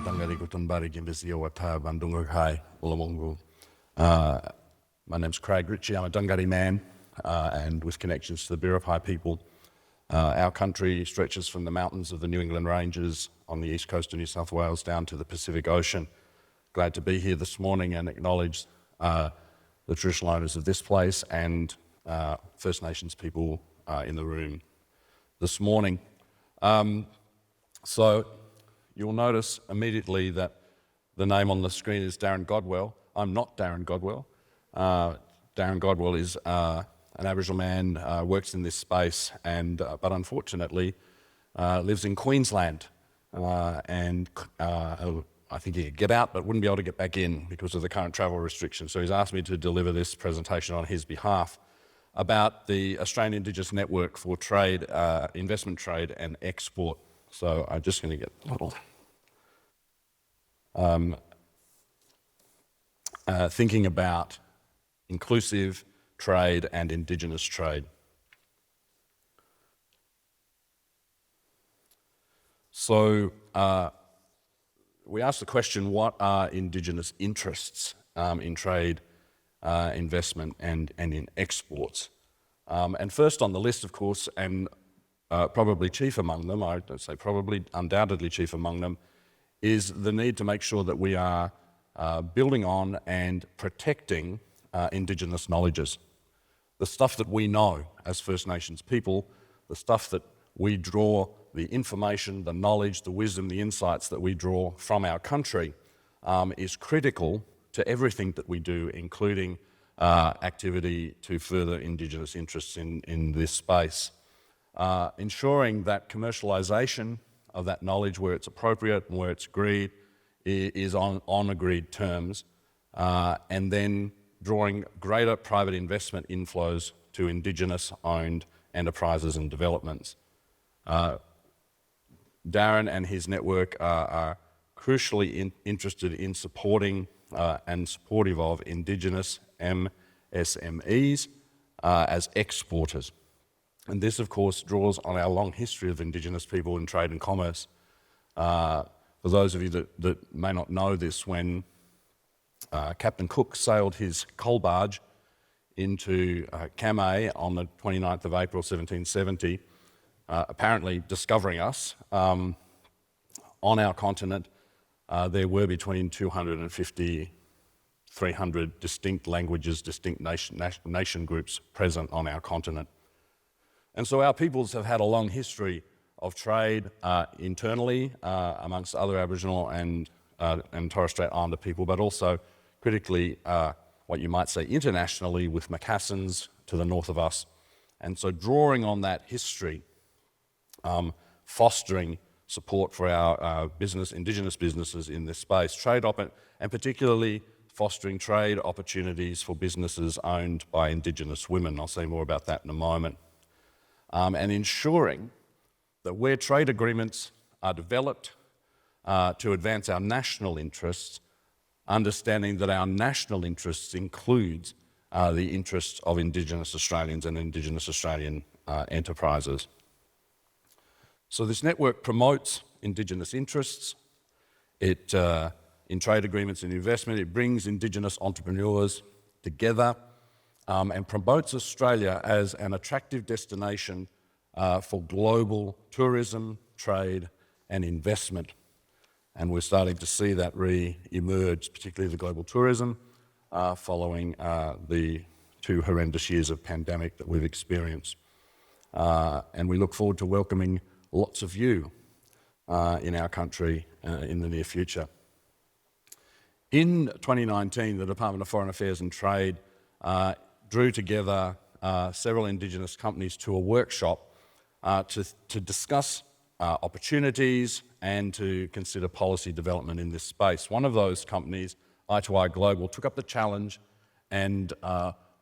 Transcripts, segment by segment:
Dhunghutti Gutunbari Gimbizio Wata Bandungukai Ulamungu. My name's Craig Ritchie. I'm a Dhunghutti man and with connections to the Biripi people. Our country stretches from the mountains of the New England Ranges on the east coast of New South Wales down to the Pacific Ocean. Glad to be here this morning and acknowledge the traditional owners of this place and First Nations people in the room this morning. So you'll notice immediately that the name on the screen is Darren Godwell. I'm not Darren Godwell. Darren Godwell is an Aboriginal man, works in this space, and but unfortunately lives in Queensland. And I think he could get out, but wouldn't be able to get back in because of the current travel restrictions. So he's asked me to deliver this presentation on his behalf about the Australian Indigenous Network for Trade, Investment, Trade and Export. So I'm just going to get a little thinking about inclusive trade and Indigenous trade. So we asked the question, what are Indigenous interests in trade, investment and in exports? And first on the list, of course, and probably chief among them, I don't say probably, undoubtedly chief among them, is the need to make sure that we are building on and protecting Indigenous knowledges. The stuff that we know as First Nations people, the stuff that we draw, the information, the knowledge, the wisdom, the insights that we draw from our country is critical to everything that we do, including activity to further Indigenous interests in this space. Ensuring that commercialisation of that knowledge where it's appropriate and where it's agreed is on agreed terms, and then drawing greater private investment inflows to Indigenous-owned enterprises and developments. Darren and his network are crucially interested in supporting and supportive of Indigenous MSMEs as exporters. And this, of course, draws on our long history of Indigenous people in trade and commerce. For those of you that may not know this, when Captain Cook sailed his coal barge into Kamay on the 29th of April 1770, apparently discovering us, on our continent there were between 250 300 distinct languages, distinct nation groups present on our continent. And so our peoples have had a long history of trade internally amongst other Aboriginal and Torres Strait Islander people, but also critically what you might say internationally with Macassans to the north of us. And so drawing on that history, fostering support for our Indigenous businesses in this space, and particularly fostering trade opportunities for businesses owned by Indigenous women. I'll say more about that in a moment. And ensuring that where trade agreements are developed to advance our national interests, understanding that our national interests includes the interests of Indigenous Australians and Indigenous Australian enterprises. So this network promotes Indigenous interests. It, in trade agreements and investment, it brings Indigenous entrepreneurs together and promotes Australia as an attractive destination for global tourism, trade and investment. And we're starting to see that re-emerge, particularly the global tourism, following the 2 horrendous years of pandemic that we've experienced. And we look forward to welcoming lots of you in our country in the near future. In 2019, the Department of Foreign Affairs and Trade drew together several Indigenous companies to a workshop to discuss opportunities and to consider policy development in this space. One of those companies, I2I Global, took up the challenge and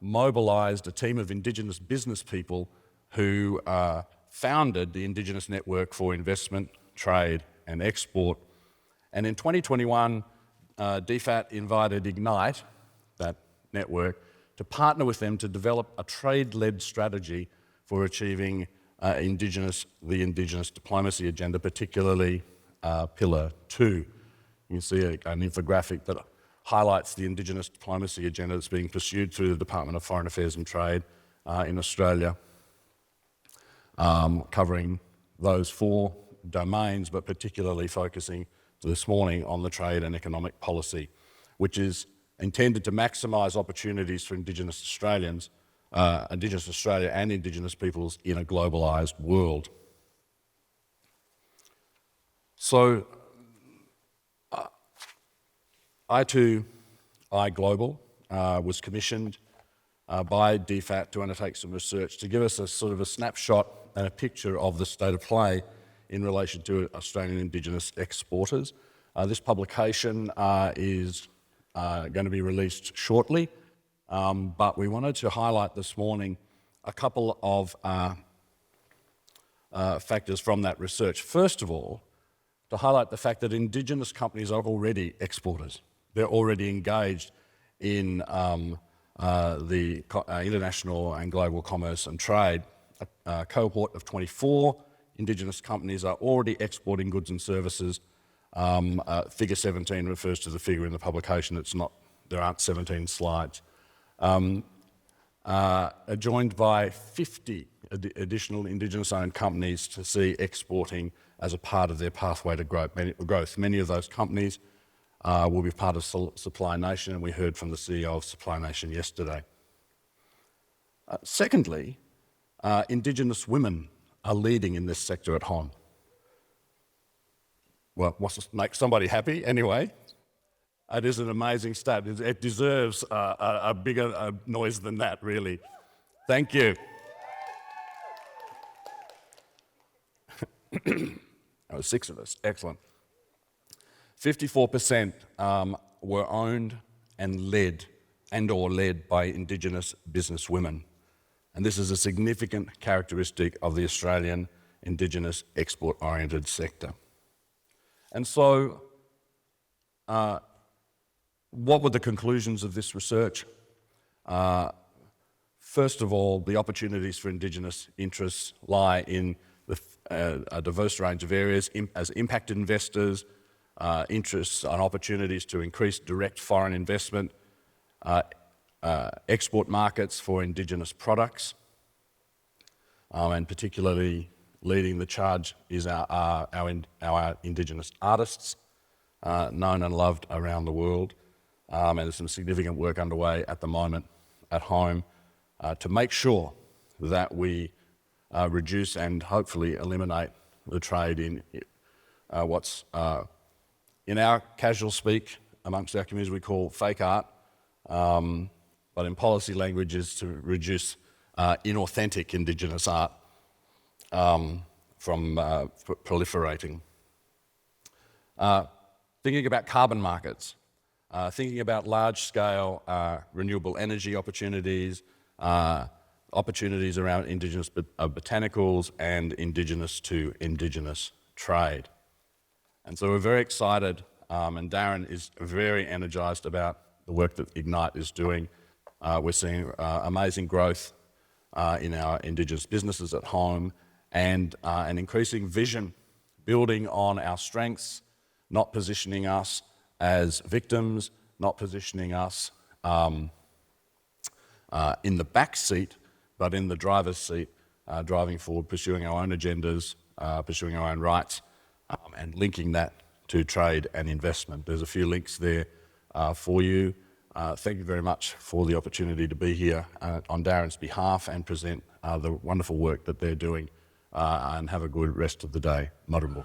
mobilised a team of Indigenous business people who founded the Indigenous Network for Investment, Trade and Export. And in 2021, DFAT invited Ignite, that network, to partner with them to develop a trade-led strategy for achieving the Indigenous diplomacy agenda, particularly Pillar 2. You can see an infographic that highlights the Indigenous diplomacy agenda that's being pursued through the Department of Foreign Affairs and Trade in Australia, covering those 4 domains, but particularly focusing this morning on the trade and economic policy, which is intended to maximise opportunities for Indigenous Australians, Indigenous Australia and Indigenous peoples in a globalised world. So, I Global was commissioned by DFAT to undertake some research to give us a sort of a snapshot and a picture of the state of play in relation to Australian Indigenous exporters. This publication is going to be released shortly, but we wanted to highlight this morning a couple of factors from that research. First of all, to highlight the fact that Indigenous companies are already exporters. They're already engaged in the international and global commerce and trade. A cohort of 24 Indigenous companies are already exporting goods and services. Figure 17 refers to the figure in the publication. There aren't 17 slides. Joined by 50 additional Indigenous-owned companies to see exporting as a part of their pathway to growth. Many of those companies will be part of Supply Nation, and we heard from the CEO of Supply Nation yesterday. Secondly, Indigenous women are leading in this sector at home. Well, what's to make somebody happy anyway? It is an amazing stat. It deserves a bigger noise than that, really. Thank you. That was 6 of us. Excellent. 54% were owned and led by Indigenous business women. And this is a significant characteristic of the Australian Indigenous export-oriented sector. And so, what were the conclusions of this research? First of all, the opportunities for Indigenous interests lie in a diverse range of areas as impact investors, interests and opportunities to increase direct foreign investment, export markets for Indigenous products, and particularly leading the charge is our Indigenous artists, known and loved around the world. And there's some significant work underway at the moment at home to make sure that we reduce and hopefully eliminate the trade in what's, in our casual speak amongst our community, we call fake art, but in policy language is to reduce inauthentic Indigenous art from proliferating. Thinking about carbon markets, thinking about large-scale renewable energy opportunities, opportunities around Indigenous botanicals and Indigenous to Indigenous trade. And so we're very excited, and Darren is very energised about the work that Ignite is doing. We're seeing amazing growth in our Indigenous businesses at home and an increasing vision, building on our strengths, not positioning us as victims, not positioning us in the back seat, but in the driver's seat, driving forward, pursuing our own agendas, pursuing our own rights, and linking that to trade and investment. There's a few links there for you. Thank you very much for the opportunity to be here on Darren's behalf and present the wonderful work that they're doing, and have a good rest of the day. Marumbu.